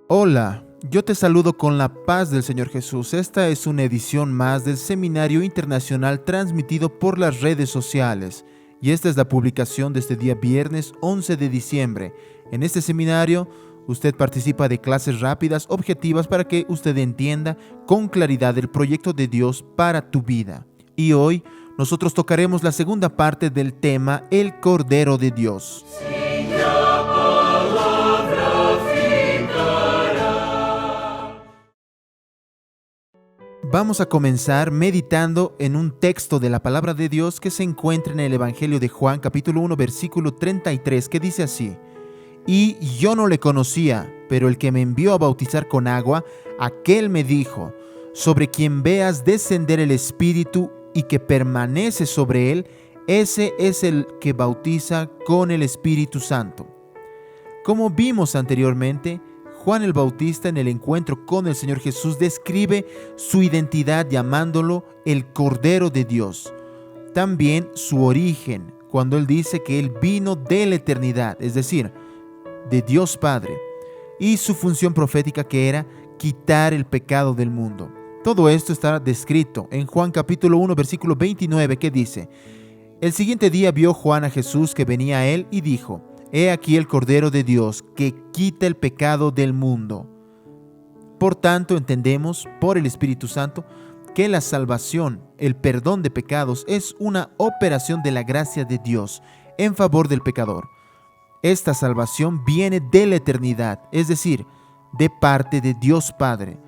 Hola, yo te saludo con la paz del Señor Jesús. Esta es una edición más del Seminario Internacional transmitido por las redes sociales. Y esta es la publicación de este día viernes 11 de diciembre. En este seminario, usted participa de clases rápidas, objetivas, para que usted entienda con claridad el proyecto de Dios para tu vida. Y hoy, nosotros tocaremos la segunda parte del tema, el Cordero de Dios. Vamos a comenzar meditando en un texto de la palabra de Dios que se encuentra en el Evangelio de Juan, capítulo 1, versículo 33, que dice así: Y yo no le conocía, pero el que me envió a bautizar con agua, aquel me dijo: sobre quien veas descender el Espíritu y que permanece sobre él, ese es el que bautiza con el Espíritu Santo. Como vimos anteriormente, Juan el Bautista, en el encuentro con el Señor Jesús, describe su identidad llamándolo el Cordero de Dios. También su origen, cuando él dice que él vino de la eternidad, es decir, de Dios Padre, y su función profética, que era quitar el pecado del mundo. Todo esto está descrito en Juan capítulo 1, versículo 29, que dice: El siguiente día vio Juan a Jesús que venía a él y dijo: He aquí el Cordero de Dios que quita el pecado del mundo. Por tanto, entendemos por el Espíritu Santo que la salvación, el perdón de pecados, es una operación de la gracia de Dios en favor del pecador. Esta salvación viene de la eternidad, es decir, de parte de Dios Padre.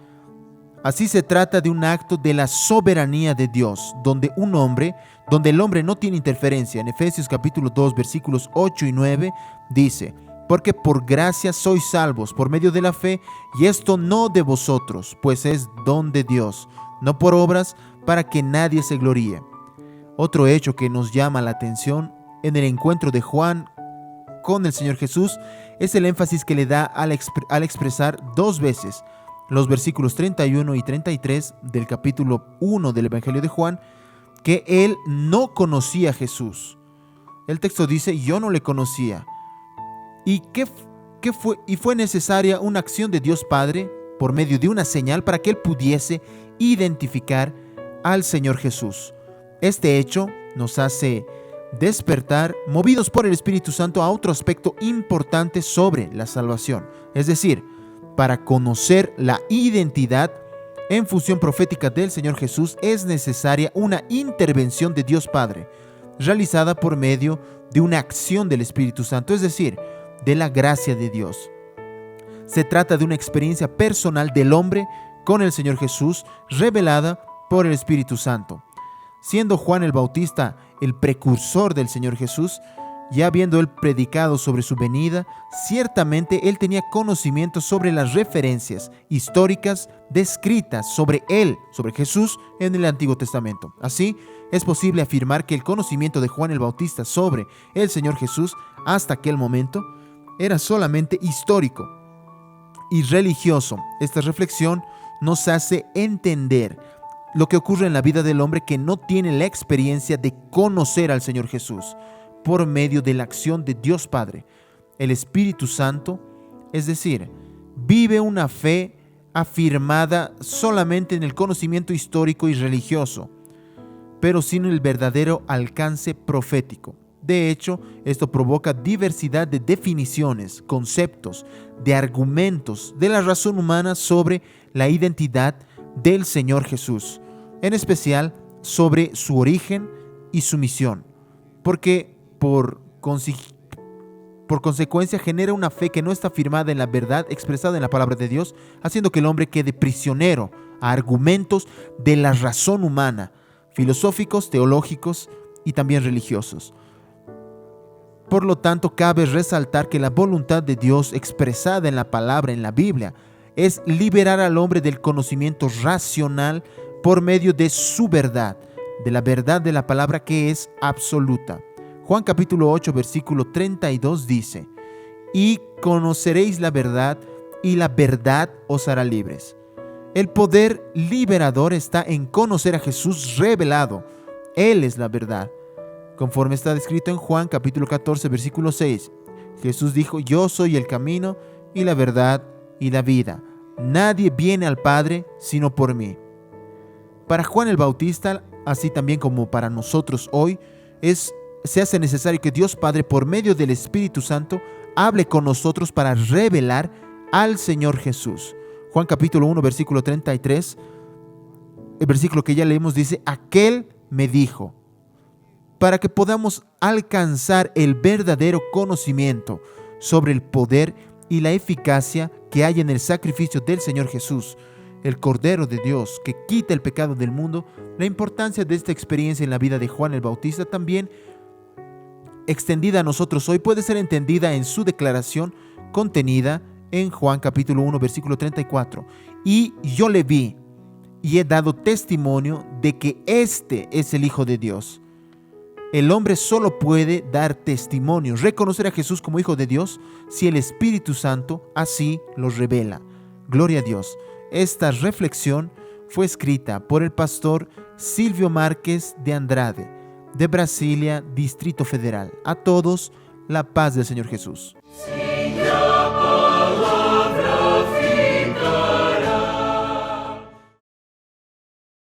Así se trata de un acto de la soberanía de Dios, donde el hombre no tiene interferencia. En Efesios capítulo 2, versículos 8 y 9 dice: Porque por gracia sois salvos por medio de la fe, y esto no de vosotros, pues es don de Dios, no por obras, para que nadie se gloríe. Otro hecho que nos llama la atención en el encuentro de Juan con el Señor Jesús es el énfasis que le da al expresar dos veces los versículos 31 y 33 del capítulo 1 del Evangelio de Juan, que él no conocía a Jesús. El texto dice: yo no le conocía. ¿Y fue necesaria una acción de Dios Padre por medio de una señal para que él pudiese identificar al Señor Jesús? Este hecho nos hace despertar, movidos por el Espíritu Santo, a otro aspecto importante sobre la salvación. Es decir, para conocer la identidad en función profética del Señor Jesús, es necesaria una intervención de Dios Padre, realizada por medio de una acción del Espíritu Santo, es decir, de la gracia de Dios. Se trata de una experiencia personal del hombre con el Señor Jesús, revelada por el Espíritu Santo. Siendo Juan el Bautista el precursor del Señor Jesús, ya habiendo él predicado sobre su venida, ciertamente él tenía conocimiento sobre las referencias históricas descritas sobre él, sobre Jesús, en el Antiguo Testamento. Así, es posible afirmar que el conocimiento de Juan el Bautista sobre el Señor Jesús hasta aquel momento era solamente histórico y religioso. Esta reflexión nos hace entender lo que ocurre en la vida del hombre que no tiene la experiencia de conocer al Señor Jesús por medio de la acción de Dios Padre. El Espíritu Santo, es decir, vive una fe afirmada solamente en el conocimiento histórico y religioso, pero sin el verdadero alcance profético. De hecho, esto provoca diversidad de definiciones, conceptos, de argumentos de la razón humana sobre la identidad del Señor Jesús, en especial sobre su origen y su misión, porque por consecuencia genera una fe que no está firmada en la verdad expresada en la palabra de Dios, haciendo que el hombre quede prisionero a argumentos de la razón humana, filosóficos, teológicos y también religiosos. Por lo tanto, cabe resaltar que la voluntad de Dios expresada en la palabra, en la Biblia, es liberar al hombre del conocimiento racional por medio de su verdad, de la verdad de la palabra, que es absoluta. Juan capítulo 8, versículo 32 dice: Y conoceréis la verdad, y la verdad os hará libres. El poder liberador está en conocer a Jesús revelado. Él es la verdad. Conforme está descrito en Juan capítulo 14, versículo 6, Jesús dijo: Yo soy el camino y la verdad y la vida. Nadie viene al Padre sino por mí. Para Juan el Bautista, así también como para nosotros hoy, se hace necesario que Dios Padre, por medio del Espíritu Santo, hable con nosotros para revelar al Señor Jesús. Juan capítulo 1, versículo 33, el versículo que ya leímos dice: aquel me dijo, para que podamos alcanzar el verdadero conocimiento sobre el poder y la eficacia que hay en el sacrificio del Señor Jesús, el Cordero de Dios que quita el pecado del mundo. La importancia de esta experiencia en la vida de Juan el Bautista, también extendida a nosotros hoy, puede ser entendida en su declaración contenida en Juan capítulo 1, versículo 34. Y yo le vi y he dado testimonio de que este es el Hijo de Dios. El hombre solo puede dar testimonio, reconocer a Jesús como Hijo de Dios, si el Espíritu Santo así lo revela. Gloria a Dios. Esta reflexión fue escrita por el pastor Silvio Márquez de Andrade, de Brasilia, Distrito Federal. A todos, la paz del Señor Jesús. Señor.